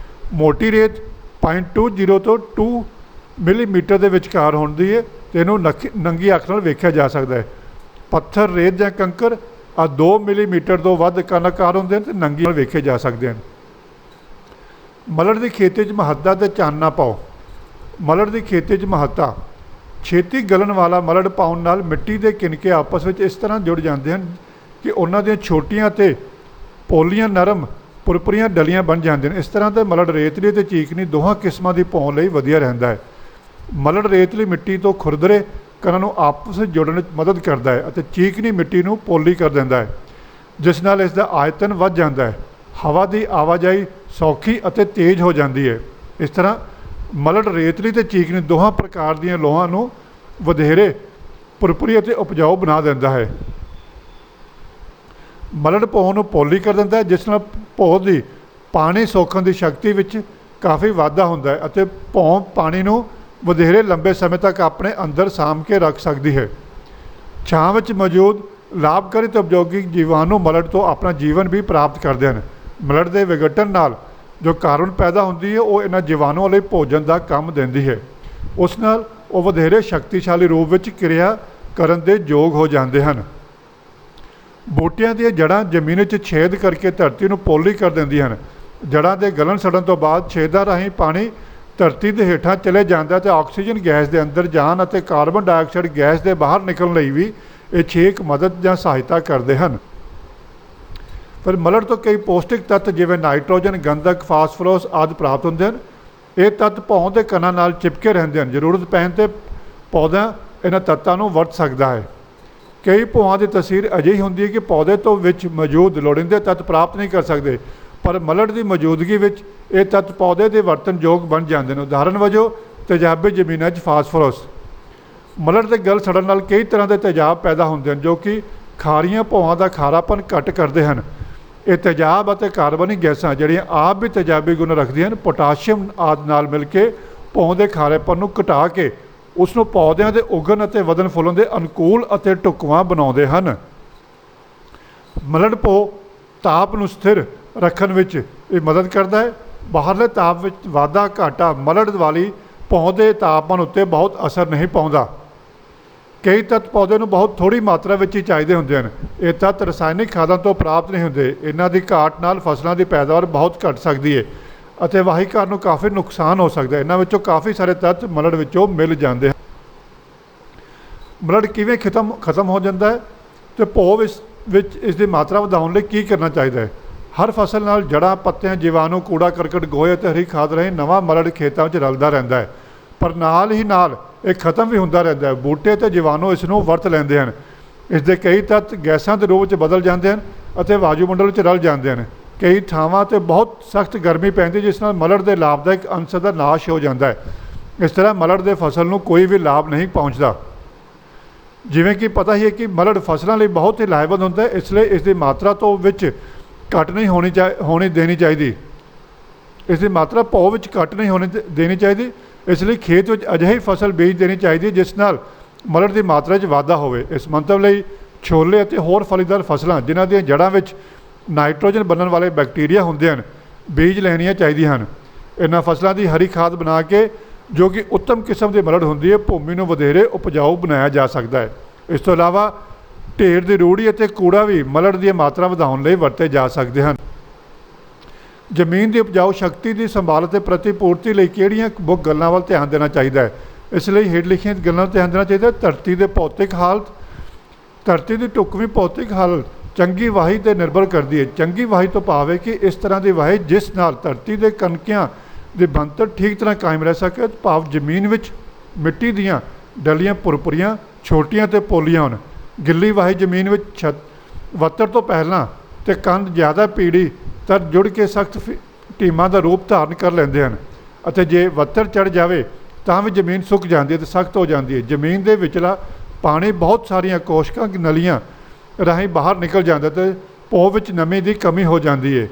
ਮੋਟੀ ਰੇਤ 0.20 ਤੋਂ 2 ਮਿਲੀਮੀਟਰ ਦੇ ਵਿਚਕਾਰ ਹੁੰਦੀ ਹੈ, ਅਤੇ ਇਹਨੂੰ ਨੰਗੀ ਅੱਖ ਨਾਲ ਵੇਖਿਆ ਜਾ ਸਕਦਾ ਹੈ। ਪੱਥਰ, ਰੇਤ ਜਾਂ ਕੰਕਰ 2 ਮਿਲੀਮੀਟਰ ਤੋਂ ਵੱਧ ਕੰਨ ਆਕਾਰ ਹੁੰਦੇ ਹਨ, ਅਤੇ ਨੰਗੀ ਨਾਲ ਵੇਖੇ ਜਾ ਸਕਦੇ ਹਨ। ਮਲੜ ਦੀ ਖੇਤੀ 'ਚ ਮਹੱਤਤਾ ਅਤੇ ਚਾਨਣਾ ਪਾਓ। ਮਲੜ ਦੀ ਖੇਤੀ 'ਚ ਮਹੱਤਤਾ: ਛੇਤੀ ਗਲਣ ਵਾਲਾ ਮਲੜ ਪਾਉਣ ਨਾਲ ਮਿੱਟੀ ਦੇ ਕਿਣਕੇ ਆਪਸ ਵਿੱਚ ਇਸ ਤਰ੍ਹਾਂ ਜੁੜ ਜਾਂਦੇ ਹਨ ਕਿ ਉਹਨਾਂ ਦੀਆਂ ਛੋਟੀਆਂ ਅਤੇ ਪੋਲੀਆਂ ਨਰਮ ਪੁਰਪਰੀਆਂ ਡਲੀਆਂ ਬਣ ਜਾਂਦੀਆਂ ਹਨ। ਇਸ ਤਰ੍ਹਾਂ ਦੇ ਮਲੜ ਰੇਤਲੀ ਅਤੇ ਚੀਕਣੀ ਦੋਹਾਂ ਕਿਸਮਾਂ ਦੀ ਭੌਂ ਲਈ ਵਧੀਆ ਰਹਿੰਦਾ ਹੈ। ਮਲੜ ਰੇਤਲੀ ਮਿੱਟੀ ਤੋਂ ਖੁਰਦਰੇ ਕਣਾਂ ਨੂੰ ਆਪਸ ਵਿੱਚ ਜੋੜਨ ਵਿੱਚ ਮਦਦ ਕਰਦਾ ਹੈ, ਅਤੇ ਚੀਕਣੀ ਮਿੱਟੀ ਨੂੰ ਪੋਲੀ ਕਰ ਦਿੰਦਾ ਹੈ, ਜਿਸ ਨਾਲ ਇਸ ਦਾ ਆਇਤਨ ਵੱਧ ਜਾਂਦਾ ਹੈ। ਹਵਾ ਦੀ ਆਵਾਜਾਈ ਸੌਖੀ ਅਤੇ ਤੇਜ਼ ਹੋ ਜਾਂਦੀ ਹੈ। ਇਸ ਤਰ੍ਹਾਂ ਮਲੜ ਰੇਤਲੀ ਅਤੇ ਚੀਕਣੀ ਦੋਹਾਂ ਪ੍ਰਕਾਰ ਦੀਆਂ ਲੋਹਾਂ ਨੂੰ ਵਧੇਰੇ ਪੁਰਪਰੀ ਅਤੇ ਉਪਜਾਊ ਬਣਾ ਦਿੰਦਾ ਹੈ। ਮਲੜ ਭੌਂ ਨੂੰ ਪੋਲੀ ਕਰ ਦਿੰਦਾ ਹੈ, ਜਿਸ ਨਾਲ ਭੌਂ ਦੀ ਪਾਣੀ ਸੋਖਣ ਦੀ ਸ਼ਕਤੀ ਵਿੱਚ ਕਾਫੀ ਵਾਧਾ ਹੁੰਦਾ ਹੈ, ਅਤੇ ਭੌਂ ਪਾਣੀ ਨੂੰ ਵਧੇਰੇ ਲੰਬੇ ਸਮੇਂ ਤੱਕ ਆਪਣੇ ਅੰਦਰ ਸਾਂਭ ਕੇ ਰੱਖ ਸਕਦੀ ਹੈ। ਛਾਂ ਵਿੱਚ ਮੌਜੂਦ ਲਾਭਕਾਰੀ ਅਤੇ ਉਪਯੋਗੀ ਜੀਵਾਣੂ ਮਲੜ ਤੋਂ ਆਪਣਾ ਜੀਵਨ ਵੀ ਪ੍ਰਾਪਤ ਕਰਦੇ ਹਨ। ਮਲੜ ਦੇ ਵਿਘਟਨ ਨਾਲ ਜੋ ਕਾਰਬਨ ਪੈਦਾ ਹੁੰਦੀ ਹੈ, ਉਹ ਇਹਨਾਂ ਜੀਵਾਣੂਆਂ ਲਈ ਭੋਜਨ ਦਾ ਕੰਮ ਦਿੰਦੀ ਹੈ। ਉਸ ਨਾਲ ਉਹ ਵਧੇਰੇ ਸ਼ਕਤੀਸ਼ਾਲੀ ਰੂਪ ਵਿੱਚ ਕਿਰਿਆ ਕਰਨ ਦੇ ਯੋਗ ਹੋ ਜਾਂਦੇ ਹਨ। ਬੂਟਿਆਂ ਦੀਆਂ ਜੜ੍ਹਾਂ ਜ਼ਮੀਨ ਵਿੱਚ ਛੇਦ ਕਰਕੇ ਧਰਤੀ ਨੂੰ ਪੋਲੀ ਕਰ ਦਿੰਦੀਆਂ ਹਨ। ਜੜ੍ਹਾਂ ਦੇ ਗਲਣ ਸੜਨ ਤੋਂ ਬਾਅਦ ਛੇਦਾਂ ਰਾਹੀਂ ਪਾਣੀ ਧਰਤੀ ਦੇ ਹੇਠਾਂ ਚਲੇ ਜਾਂਦਾ, ਅਤੇ ਆਕਸੀਜਨ ਗੈਸ ਦੇ ਅੰਦਰ ਜਾਣ ਅਤੇ ਕਾਰਬਨ ਡਾਈਆਕਸਾਈਡ ਗੈਸ ਦੇ ਬਾਹਰ ਨਿਕਲਣ ਲਈ ਵੀ ਇਹ ਛੇਕ ਮਦਦ ਜਾਂ ਸਹਾਇਤਾ ਕਰਦੇ ਹਨ। ਫਿਰ ਮਲੜ ਤੋਂ ਕਈ ਪੌਸ਼ਟਿਕ ਤੱਤ ਜਿਵੇਂ ਨਾਈਟ੍ਰੋਜਨ, ਗੰਧਕ, ਫਾਸਫੋਰਸ ਆਦਿ ਪ੍ਰਾਪਤ ਹੁੰਦੇ ਹਨ। ਇਹ ਤੱਤ ਭੌਂ ਦੇ ਕਣਾਂ ਨਾਲ ਚਿਪਕੇ ਰਹਿੰਦੇ ਹਨ। ਜ਼ਰੂਰਤ ਪੈਣ 'ਤੇ ਪੌਦਾ ਇਹਨਾਂ ਤੱਤਾਂ ਨੂੰ ਵਰਤ ਸਕਦਾ ਹੈ। ਕਈ ਭੌਆਂ ਦੀ ਤਸੀਰ ਅਜਿਹੀ ਹੁੰਦੀ ਹੈ ਕਿ ਪੌਦੇ ਤੋਂ ਵਿੱਚ ਮੌਜੂਦ ਲੋੜੀਂਦੇ ਤੱਤ ਪ੍ਰਾਪਤ ਨਹੀਂ ਕਰ ਸਕਦੇ, ਪਰ ਮਲੜ ਦੀ ਮੌਜੂਦਗੀ ਵਿੱਚ ਇਹ ਤੱਤ ਪੌਦੇ ਦੇ ਵਰਤਣਯੋਗ ਬਣ ਜਾਂਦੇ ਨੇ। ਉਦਾਹਰਨ ਵਜੋਂ ਤੇਜ਼ਾਬੀ ਜ਼ਮੀਨਾਂ 'ਚ ਫਾਸਫੋਰਸ। ਮਲੜ ਦੇ ਗਲ ਸੜਨ ਨਾਲ ਕਈ ਤਰ੍ਹਾਂ ਦੇ ਤੇਜ਼ਾਬ ਪੈਦਾ ਹੁੰਦੇ ਹਨ, ਜੋ ਕਿ ਖਾਰੀਆਂ ਭੌਆਂ ਦਾ ਖਾਰਾਪਨ ਘੱਟ ਕਰਦੇ ਹਨ। ਇਹ ਤੇਜ਼ਾਬ ਅਤੇ ਕਾਰਬਨਿਕ ਗੈਸਾਂ ਜਿਹੜੀਆਂ ਆਪ ਵੀ ਤੇਜ਼ਾਬੀ ਗੁਣ ਰੱਖਦੀਆਂ ਹਨ, ਪੋਟਾਸ਼ੀਅਮ ਆਦਿ ਨਾਲ ਮਿਲ ਕੇ ਭੌਂ ਦੇ ਖਾਰੇਪਨ ਨੂੰ ਘਟਾ ਕੇ ਉਸ ਨੂੰ ਪੌਦਿਆਂ ਦੇ ਉਗਣ ਅਤੇ ਵਧਣ ਫੁੱਲਣ ਦੇ ਅਨੁਕੂਲ ਅਤੇ ਢੁਕਵਾਂ ਬਣਾਉਂਦੇ ਹਨ। ਮਲੜ ਭੌਂ ਤਾਪ ਨੂੰ ਸਥਿਰ ਰੱਖਣ ਵਿੱਚ ਇਹ ਮਦਦ ਕਰਦਾ ਹੈ। ਬਾਹਰਲੇ ਤਾਪ ਵਿੱਚ ਵਾਧਾ ਘਾਟਾ ਮਲੜ ਵਾਲੀ ਭੌਂ ਦੇ ਤਾਪਮਾਨ ਉੱਤੇ ਬਹੁਤ ਅਸਰ ਨਹੀਂ ਪਾਉਂਦਾ। ਕਈ ਤੱਤ ਪੌਦੇ ਨੂੰ ਬਹੁਤ ਥੋੜ੍ਹੀ ਮਾਤਰਾ ਵਿੱਚ ਹੀ ਚਾਹੀਦੇ ਹੁੰਦੇ ਹਨ। ਇਹ ਤੱਤ ਰਸਾਇਣਿਕ ਖਾਦਾਂ ਤੋਂ ਪ੍ਰਾਪਤ ਨਹੀਂ ਹੁੰਦੇ। ਇਹਨਾਂ ਦੀ ਘਾਟ ਨਾਲ ਫਸਲਾਂ ਦੀ ਪੈਦਾਵਾਰ ਬਹੁਤ ਘੱਟ ਸਕਦੀ ਹੈ, ਅਤੇ ਵਾਹੀਕਾਰ ਨੂੰ ਕਾਫੀ ਨੁਕਸਾਨ ਹੋ ਸਕਦਾ ਹੈ। ਇਹਨਾਂ ਵਿੱਚੋਂ ਕਾਫੀ ਸਾਰੇ ਤੱਤ ਮਲੜ ਵਿੱਚੋਂ ਮਿਲ ਜਾਂਦੇ ਹਨ। ਮਲੜ ਕਿਵੇਂ ਖਤਮ ਹੋ ਜਾਂਦਾ ਹੈ, ਅਤੇ ਭੌਂ ਵਿੱਚ ਇਸ ਦੀ ਮਾਤਰਾ ਵਧਾਉਣ ਲਈ ਕੀ ਕਰਨਾ ਚਾਹੀਦਾ ਹੈ? ਹਰ ਫਸਲ ਨਾਲ ਜੜ੍ਹਾਂ, ਪੱਤਿਆਂ, ਜੀਵਾਣੂ, ਕੂੜਾ ਕਰਕਟ, ਗੋਹੇ ਅਤੇ ਹਰੀ ਖਾਦ ਰਾਹੀਂ ਨਵਾਂ ਮਲੜ ਖੇਤਾਂ ਵਿੱਚ ਰਲਦਾ ਰਹਿੰਦਾ ਹੈ, ਪਰ ਨਾਲ ਹੀ ਨਾਲ ਇਹ ਖਤਮ ਵੀ ਹੁੰਦਾ ਰਹਿੰਦਾ ਹੈ। ਬੂਟੇ ਅਤੇ ਜੀਵਾਣੂ ਇਸ ਨੂੰ ਵਰਤ ਲੈਂਦੇ ਹਨ। ਇਸ ਦੇ ਕਈ ਤੱਤ ਗੈਸਾਂ ਦੇ ਰੂਪ ਵਿੱਚ ਬਦਲ ਜਾਂਦੇ ਹਨ ਅਤੇ ਵਾਯੂਮੰਡਲ ਵਿੱਚ ਰਲ ਜਾਂਦੇ ਹਨ। ਕਈ ਥਾਵਾਂ 'ਤੇ ਬਹੁਤ ਸਖਤ ਗਰਮੀ ਪੈਂਦੀ, ਜਿਸ ਨਾਲ ਮਲੜ ਦੇ ਲਾਭਦਾਇਕ ਅੰਸ਼ ਦਾ ਨਾਸ਼ ਹੋ ਜਾਂਦਾ ਹੈ। ਇਸ ਤਰ੍ਹਾਂ ਮਲੜ ਦੇ ਫਸਲ ਨੂੰ ਕੋਈ ਵੀ ਲਾਭ ਨਹੀਂ ਪਹੁੰਚਦਾ। ਜਿਵੇਂ ਕਿ ਪਤਾ ਹੀ ਹੈ ਕਿ ਮਲੜ ਫਸਲਾਂ ਲਈ ਬਹੁਤ ਹੀ ਲਾਹੇਵੰਦ ਹੁੰਦਾ ਹੈ, ਇਸ ਲਈ ਇਸ ਦੀ ਮਾਤਰਾ ਤੋਂ ਵਿੱਚ ਘੱਟ ਨਹੀਂ ਹੋਣੀ ਦੇਣੀ ਚਾਹੀਦੀ। ਇਸ ਦੀ ਮਾਤਰਾ ਭੌਂ ਵਿੱਚ ਘੱਟ ਨਹੀਂ ਦੇਣੀ ਚਾਹੀਦੀ। ਇਸ ਲਈ ਖੇਤ ਵਿੱਚ ਅਜਿਹੀ ਫਸਲ ਬੀਜ ਦੇਣੀ ਚਾਹੀਦੀ ਜਿਸ ਨਾਲ ਮਲੜ ਦੀ ਮਾਤਰਾ 'ਚ ਵਾਧਾ ਹੋਵੇ। ਇਸ ਮੰਤਵ ਲਈ ਛੋਲੇ ਅਤੇ ਹੋਰ ਫਲੀਦਾਰ ਫਸਲਾਂ ਜਿਨ੍ਹਾਂ ਦੀਆਂ ਜੜ੍ਹਾਂ ਵਿੱਚ ਨਾਈਟ੍ਰੋਜਨ ਬਣਨ ਵਾਲੇ ਬੈਕਟੀਰੀਆ ਹੁੰਦੇ ਹਨ, ਬੀਜ ਲੈਣੀਆਂ ਚਾਹੀਦੀਆਂ ਹਨ। ਇਹਨਾਂ ਫਸਲਾਂ ਦੀ ਹਰੀ ਖਾਦ ਬਣਾ ਕੇ, ਜੋ ਕਿ ਉੱਤਮ ਕਿਸਮ ਦੀ ਮਲੜ ਹੁੰਦੀ ਹੈ, ਭੂਮੀ ਨੂੰ ਵਧੇਰੇ ਉਪਜਾਊ ਬਣਾਇਆ ਜਾ ਸਕਦਾ ਹੈ। ਇਸ ਤੋਂ ਇਲਾਵਾ ਢੇਰ ਦੀ ਰੂੜੀ ਅਤੇ ਕੂੜਾ ਵੀ ਮਲੜ ਦੀ ਮਾਤਰਾ ਵਧਾਉਣ ਲਈ ਵਰਤੇ ਜਾ ਸਕਦੇ ਹਨ। ਜ਼ਮੀਨ ਦੀ ਉਪਜਾਊ ਸ਼ਕਤੀ ਦੀ ਸੰਭਾਲ ਅਤੇ ਪ੍ਰਤੀਪੂਰਤੀ ਲਈ ਕਿਹੜੀਆਂ ਮੁੱਖ ਗੱਲਾਂ ਵੱਲ ਧਿਆਨ ਦੇਣਾ ਚਾਹੀਦਾ ਹੈ? ਇਸ ਲਈ ਹੇਠ ਲਿਖੀਆਂ ਗੱਲਾਂ 'ਤੇ ਧਿਆਨ ਦੇਣਾ ਚਾਹੀਦਾ। ਧਰਤੀ ਦੇ ਭੌਤਿਕ ਹਾਲਤ। ਧਰਤੀ ਦੀ ਢੁਕਵੀਂ ਭੌਤਿਕ ਹਾਲਤ ਚੰਗੀ ਵਾਹੀ 'ਤੇ ਨਿਰਭਰ ਕਰਦੀ ਹੈ। ਚੰਗੀ ਵਾਹੀ ਤੋਂ ਭਾਵ ਹੈ ਕਿ ਇਸ ਤਰ੍ਹਾਂ ਦੀ ਵਾਹੀ ਜਿਸ ਨਾਲ ਧਰਤੀ ਦੇ ਕਣਕਿਆਂ ਦੀ ਬਣਤਰ ਠੀਕ ਤਰ੍ਹਾਂ ਕਾਇਮ ਰਹਿ ਸਕੇ, ਭਾਵ ਜ਼ਮੀਨ ਵਿੱਚ ਮਿੱਟੀ ਦੀਆਂ ਡਲੀਆਂ ਪੁਰਪਰੀਆਂ ਛੋਟੀਆਂ ਅਤੇ ਪੋਲੀਆਂ ਹੋਣ। ਗਿੱਲੀ ਵਾਹੀ ਜ਼ਮੀਨ ਵਿੱਚ ਵੱਤਰ ਤੋਂ ਪਹਿਲਾਂ ਅਤੇ ਕੰਦ ਜ਼ਿਆਦਾ ਪੀੜੀ ਤਰ ਜੁੜ ਕੇ ਸਖਤ ਟੀਮਾਂ ਦਾ ਰੂਪ ਧਾਰਨ ਕਰ ਲੈਂਦੇ ਹਨ, ਅਤੇ ਜੇ ਵੱਤਰ ਚੜ੍ਹ ਜਾਵੇ ਤਾਂ ਵੀ ਜ਼ਮੀਨ ਸੁੱਕ ਜਾਂਦੀ ਹੈ ਅਤੇ ਸਖਤ ਹੋ ਜਾਂਦੀ ਹੈ। ਜ਼ਮੀਨ ਦੇ ਵਿਚਲਾ ਪਾਣੀ ਬਹੁਤ ਸਾਰੀਆਂ ਕੋਸ਼ਕਾਂ ਨਲੀਆਂ ਰਾਹੀਂ ਬਾਹਰ ਨਿਕਲ ਜਾਂਦਾ ਤੇ ਪੋਹ ਵਿੱਚ ਨਮੀ ਦੀ ਕਮੀ ਹੋ ਜਾਂਦੀ ਹੈ।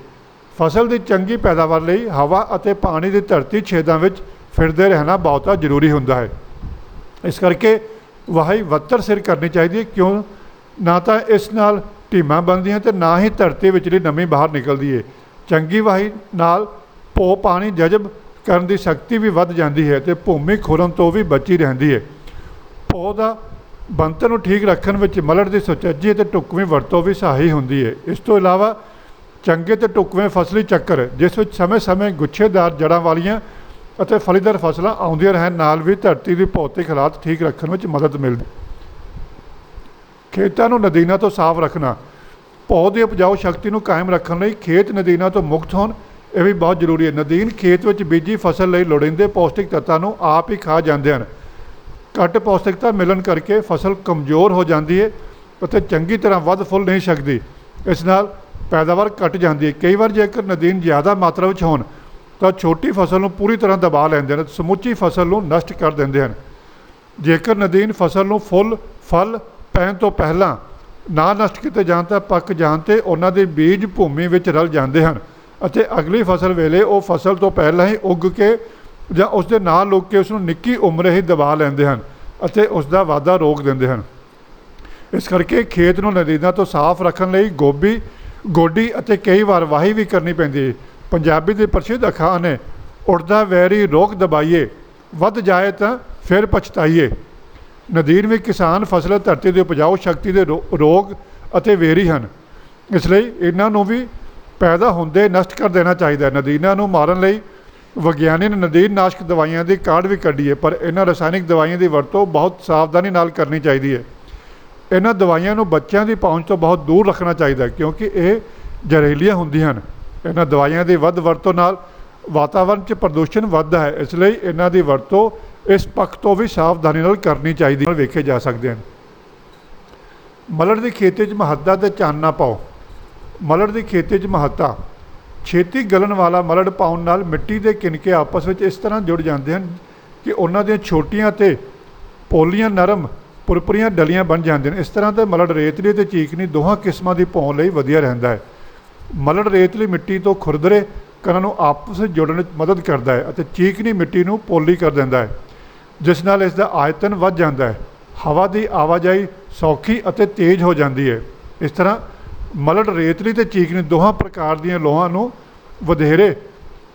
ਫਸਲ ਦੀ ਚੰਗੀ ਪੈਦਾਵਾਰ ਲਈ ਹਵਾ ਅਤੇ ਪਾਣੀ ਦੀ ਧਰਤੀ ਛੇਦਾਂ ਵਿੱਚ ਫਿਰਦੇ ਰਹਿਣਾ ਬਹੁਤਾ ਜ਼ਰੂਰੀ ਹੁੰਦਾ ਹੈ। ਇਸ ਕਰਕੇ ਵਾਹੀ ਵੱਤਰ ਸਿਰ ਕਰਨੀ ਚਾਹੀਦੀ ਹੈ, ਕਿਉਂ ਨਾ ਤਾਂ ਇਸ ਨਾਲ ਢੀਮਾਂ ਬਣਦੀਆਂ ਅਤੇ ਨਾ ਹੀ ਧਰਤੀ ਵਿਚਲੀ ਨਮੀ ਬਾਹਰ ਨਿਕਲਦੀ ਹੈ। ਚੰਗੀ ਵਾਹੀ ਨਾਲ ਪੋਹ ਪਾਣੀ ਜਜ਼ਬ ਕਰਨ ਦੀ ਸ਼ਕਤੀ ਵੀ ਵੱਧ ਜਾਂਦੀ ਹੈ ਅਤੇ ਭੂਮੀ ਖੁਰਨ ਤੋਂ ਵੀ ਬਚੀ ਰਹਿੰਦੀ ਹੈ। ਪੋਹ ਦਾ ਬਣਤਰ ਨੂੰ ਠੀਕ ਰੱਖਣ ਵਿੱਚ ਮਲੜ ਦੀ ਸੁਚੱਜੀ ਅਤੇ ਢੁਕਵੀਂ ਵਰਤੋਂ ਵੀ ਸਹਾਈ ਹੁੰਦੀ ਹੈ। ਇਸ ਤੋਂ ਇਲਾਵਾ ਚੰਗੇ ਅਤੇ ਢੁਕਵੇਂ ਫਸਲੀ ਚੱਕਰ, ਜਿਸ ਵਿੱਚ ਸਮੇਂ-ਸਮੇਂ ਗੁੱਛੇਦਾਰ ਜੜ੍ਹਾਂ ਵਾਲੀਆਂ ਅਤੇ ਫਲੀਦਾਰ ਫਸਲਾਂ ਆਉਂਦੀਆਂ ਰਹਿਣ ਨਾਲ ਵੀ ਧਰਤੀ ਦੀ ਭੌਤਿਕ ਹਾਲਾਤ ਠੀਕ ਰੱਖਣ ਵਿੱਚ ਮਦਦ ਮਿਲਦੀ। ਖੇਤਾਂ ਨੂੰ ਨਦੀਨਾਂ ਤੋਂ ਸਾਫ਼ ਰੱਖਣਾ। ਪੌਦ ਦੀ ਉਪਜਾਊ ਸ਼ਕਤੀ ਨੂੰ ਕਾਇਮ ਰੱਖਣ ਲਈ ਖੇਤ ਨਦੀਨਾਂ ਤੋਂ ਮੁਕਤ ਹੋਣ, ਇਹ ਵੀ ਬਹੁਤ ਜ਼ਰੂਰੀ ਹੈ। ਨਦੀਨ ਖੇਤ ਵਿੱਚ ਬੀਜੀ ਫਸਲ ਲਈ ਲੋੜੀਂਦੇ ਪੌਸ਼ਟਿਕ ਤੱਤਾਂ ਨੂੰ ਆਪ ਹੀ ਖਾ ਜਾਂਦੇ ਹਨ। ਘੱਟ ਪੌਸ਼ਟਿਕਤਾ ਮਿਲਣ ਕਰਕੇ ਫਸਲ ਕਮਜ਼ੋਰ ਹੋ ਜਾਂਦੀ ਹੈ ਅਤੇ ਚੰਗੀ ਤਰ੍ਹਾਂ ਵੱਧ ਫੁੱਲ ਨਹੀਂ ਸਕਦੀ। ਇਸ ਨਾਲ ਪੈਦਾਵਾਰ ਘਟ ਜਾਂਦੀ ਹੈ। ਕਈ ਵਾਰ ਜੇਕਰ ਨਦੀਨ ਜ਼ਿਆਦਾ ਮਾਤਰਾ ਵਿੱਚ ਹੋਣ ਤਾਂ ਛੋਟੀ ਫਸਲ ਨੂੰ ਪੂਰੀ ਤਰ੍ਹਾਂ ਦਬਾ ਲੈਂਦੇ ਹਨ, ਸਮੁੱਚੀ ਫਸਲ ਨੂੰ ਨਸ਼ਟ ਕਰ ਦਿੰਦੇ ਹਨ। ਜੇਕਰ ਨਦੀਨ ਫਸਲ ਨੂੰ ਫਲ ਪੈਣ ਤੋਂ ਪਹਿਲਾਂ ਨਾ ਨਸ਼ਟ ਕੀਤੇ ਜਾਣ ਤਾਂ ਪੱਕ ਜਾਣ 'ਤੇ ਉਹਨਾਂ ਦੇ ਬੀਜ ਭੂਮੀ ਵਿੱਚ ਰਲ ਜਾਂਦੇ ਹਨ ਅਤੇ ਅਗਲੀ ਫਸਲ ਵੇਲੇ ਉਹ ਫਸਲ ਤੋਂ ਪਹਿਲਾਂ ਹੀ ਉੱਗ ਕੇ ਜਾਂ ਉਸ ਦੇ ਨਾਲ ਲੁੱਗ ਕੇ ਉਸ ਨੂੰ ਨਿੱਕੀ ਉਮਰੇ ਹੀ ਦਬਾ ਲੈਂਦੇ ਹਨ ਅਤੇ ਉਸ ਦਾ ਵਾਧਾ ਰੋਕ ਦਿੰਦੇ ਹਨ। ਇਸ ਕਰਕੇ ਖੇਤ ਨੂੰ ਨਦੀਨਾਂ ਤੋਂ ਸਾਫ਼ ਰੱਖਣ ਲਈ ਗੋਡੀ ਅਤੇ ਕਈ ਵਾਰ ਵਾਹੀ ਵੀ ਕਰਨੀ ਪੈਂਦੀ ਹੈ। ਪੰਜਾਬੀ ਦੀ ਪ੍ਰਸਿੱਧ ਅਖਾਣ ਹੈ, ਉੜਦਾ ਵੈਰੀ ਰੋਕ ਦਬਾਈਏ, ਵੱਧ ਜਾਏ ਤਾਂ ਫਿਰ ਪਛਤਾਈਏ। ਨਦੀਨ ਵੀ ਕਿਸਾਨ ਫਸਲ ਧਰਤੀ ਦੀ ਉਪਜਾਊ ਸ਼ਕਤੀ ਦੇ ਰੋਗ ਅਤੇ ਵੇਰੀ ਹਨ। ਇਸ ਲਈ ਇਹਨਾਂ ਨੂੰ ਵੀ ਪੈਦਾ ਹੁੰਦੇ ਨਸ਼ਟ ਕਰ ਦੇਣਾ ਚਾਹੀਦਾ ਹੈ। ਨਦੀਨਾਂ ਨੂੰ ਮਾਰਨ ਲਈ ਵਿਗਿਆਨੀ ਨੇ ਨਦੀਨ ਨਾਸ਼ਕ ਦਵਾਈਆਂ ਦੀ ਕਾਢ ਵੀ ਕੱਢੀ ਹੈ, ਪਰ ਇਹਨਾਂ ਰਸਾਇਣਿਕ ਦਵਾਈਆਂ ਦੀ ਵਰਤੋਂ ਬਹੁਤ ਸਾਵਧਾਨੀ ਨਾਲ ਕਰਨੀ ਚਾਹੀਦੀ ਹੈ। ਇਹਨਾਂ ਦਵਾਈਆਂ ਨੂੰ ਬੱਚਿਆਂ ਦੀ ਪਹੁੰਚ ਤੋਂ ਬਹੁਤ ਦੂਰ ਰੱਖਣਾ ਚਾਹੀਦਾ, ਕਿਉਂਕਿ ਇਹ ਜ਼ਹਿਰੀਲੀਆਂ ਹੁੰਦੀਆਂ ਹਨ। ਇਹਨਾਂ ਦਵਾਈਆਂ ਦੀ ਵੱਧ ਵਰਤੋਂ ਨਾਲ ਵਾਤਾਵਰਣ 'ਚ ਪ੍ਰਦੂਸ਼ਣ ਵੱਧਦਾ ਹੈ। ਇਸ ਲਈ ਇਹਨਾਂ ਦੀ ਵਰਤੋਂ ਇਸ ਪੱਖ ਤੋਂ ਵੀ ਸਾਵਧਾਨੀ ਨਾਲ ਕਰਨੀ ਚਾਹੀਦੀ ਹੈ। ਵੇਖੇ ਜਾ ਸਕਦੇ ਹਨ। ਮਲੜ ਦੀ ਖੇਤੀ 'ਚ ਮਹੱਤਤਾ ਤੇ ਚਾਨਣਾ ਪਾਓ। ਮਲੜ ਦੀ ਖੇਤੀ 'ਚ ਮਹੱਤਤਾ। ਛੇਤੀ ਗਲਣ ਵਾਲਾ ਮਲੜ ਪਾਉਣ ਨਾਲ ਮਿੱਟੀ ਦੇ ਕਿਣਕੇ ਆਪਸ ਵਿੱਚ ਇਸ ਤਰ੍ਹਾਂ ਜੁੜ ਜਾਂਦੇ ਹਨ ਕਿ ਉਹਨਾਂ ਦੀਆਂ ਛੋਟੀਆਂ ਅਤੇ ਪੋਲੀਆਂ ਨਰਮ ਪੁਰਪਰੀਆਂ ਡਲੀਆਂ ਬਣ ਜਾਂਦੀਆਂ ਨੇ। ਇਸ ਤਰ੍ਹਾਂ ਦੇ ਮਲੜ ਰੇਤਲੀ ਅਤੇ ਚੀਕਣੀ ਦੋਹਾਂ ਕਿਸਮਾਂ ਦੀ ਭੌਂ ਲਈ ਵਧੀਆ ਰਹਿੰਦਾ ਹੈ। ਮਲੜ ਰੇਤਲੀ ਮਿੱਟੀ ਤੋਂ ਖੁਰਦਰੇ ਕਣਾਂ ਨੂੰ ਆਪਸ ਵਿੱਚ ਜੋੜਨ ਵਿੱਚ ਮਦਦ ਕਰਦਾ ਹੈ ਅਤੇ ਚੀਕਣੀ ਮਿੱਟੀ ਨੂੰ ਪੋਲੀ ਕਰ ਦਿੰਦਾ ਹੈ, ਜਿਸ ਨਾਲ ਇਸ ਦਾ ਆਇਤਨ ਵੱਧ ਜਾਂਦਾ ਹੈ। ਹਵਾ ਦੀ ਆਵਾਜਾਈ ਸੌਖੀ ਅਤੇ ਤੇਜ਼ ਹੋ ਜਾਂਦੀ ਹੈ। ਇਸ ਤਰ੍ਹਾਂ ਮਲੜ ਰੇਤਲੀ ਅਤੇ ਚੀਕਣੀ ਦੋਹਾਂ ਪ੍ਰਕਾਰ ਦੀਆਂ ਲੋਹਾਂ ਨੂੰ ਵਧੇਰੇ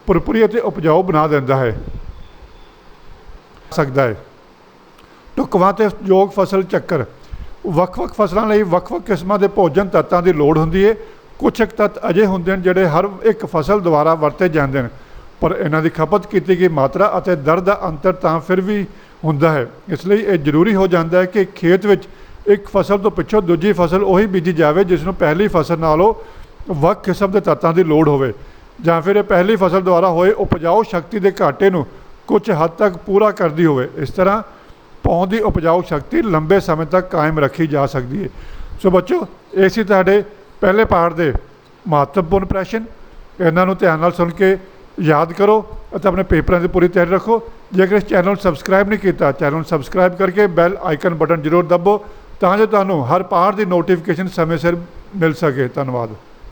ਪੁਰਪਰੀ ਅਤੇ ਉਪਜਾਊ ਬਣਾ ਦਿੰਦਾ ਹੈ ਢੁਕਵਾਂ ਅਤੇ ਯੋਗ ਫਸਲ ਚੱਕਰ। ਵੱਖ-ਵੱਖ ਫਸਲਾਂ ਲਈ ਵੱਖ-ਵੱਖ ਕਿਸਮਾਂ ਦੇ ਭੋਜਨ ਤੱਤਾਂ ਦੀ ਲੋੜ ਹੁੰਦੀ ਹੈ। ਕੁਛ ਇੱਕ ਤੱਤ ਅਜੇ ਹੁੰਦੇ ਹਨ ਜਿਹੜੇ ਹਰ ਇੱਕ ਫਸਲ ਦੁਆਰਾ ਵਰਤੇ ਜਾਂਦੇ ਹਨ, ਪਰ ਇਹਨਾਂ ਦੀ ਖਪਤ ਕੀਤੀ ਗਈ ਮਾਤਰਾ ਅਤੇ ਦਰ ਦਾ ਅੰਤਰ ਤਾਂ ਫਿਰ ਵੀ ਹੁੰਦਾ ਹੈ। ਇਸ ਲਈ ਇਹ ਜ਼ਰੂਰੀ ਹੋ ਜਾਂਦਾ ਹੈ ਕਿ ਖੇਤ ਵਿੱਚ ਇੱਕ ਫਸਲ ਤੋਂ ਪਿੱਛੋਂ ਦੂਜੀ ਫਸਲ ਉਹੀ ਬੀਜੀ ਜਾਵੇ ਜਿਸ ਨੂੰ ਪਹਿਲੀ ਫਸਲ ਨਾਲੋਂ ਵੱਖ ਕਿਸਮ ਦੇ ਤੱਤਾਂ ਦੀ ਲੋੜ ਹੋਵੇ, ਜਾਂ ਫਿਰ ਇਹ ਪਹਿਲੀ ਫਸਲ ਦੁਆਰਾ ਹੋਏ ਉਪਜਾਊ ਸ਼ਕਤੀ ਦੇ ਘਾਟੇ ਨੂੰ ਕੁਝ ਹੱਦ ਤੱਕ ਪੂਰਾ ਕਰਦੀ ਹੋਵੇ। ਇਸ ਤਰ੍ਹਾਂ ਭੌਂ ਦੀ ਉਪਜਾਊ ਸ਼ਕਤੀ ਲੰਬੇ ਸਮੇਂ ਤੱਕ ਕਾਇਮ ਰੱਖੀ ਜਾ ਸਕਦੀ ਹੈ। ਸੋ ਬੱਚੋ, ਇਹ ਸੀ ਤੁਹਾਡੇ ਪਹਿਲੇ ਪਾਠ ਦੇ ਮਹੱਤਵਪੂਰਨ ਪ੍ਰਸ਼ਨ। ਇਹਨਾਂ ਨੂੰ ਧਿਆਨ ਨਾਲ ਸੁਣ ਕੇ ਯਾਦ ਕਰੋ ਅਤੇ ਆਪਣੇ ਪੇਪਰਾਂ ਦੀ ਪੂਰੀ ਤਿਆਰੀ ਰੱਖੋ। ਜੇਕਰ ਇਸ ਚੈਨਲ ਨੂੰ ਸਬਸਕ੍ਰਾਈਬ ਨਹੀਂ ਕੀਤਾ, ਚੈਨਲ ਨੂੰ ਸਬਸਕ੍ਰਾਈਬ ਕਰਕੇ ਬੈਲ ਆਈਕਨ ਬਟਨ ਜ਼ਰੂਰ ਦੱਬੋ ਤਾਂ ਜੋ ਤੁਹਾਨੂੰ ਹਰ ਪਾਠ ਦੀ ਨੋਟੀਫਿਕੇਸ਼ਨ ਸਮੇਂ ਸਿਰ ਮਿਲ ਸਕੇ। ਧੰਨਵਾਦ।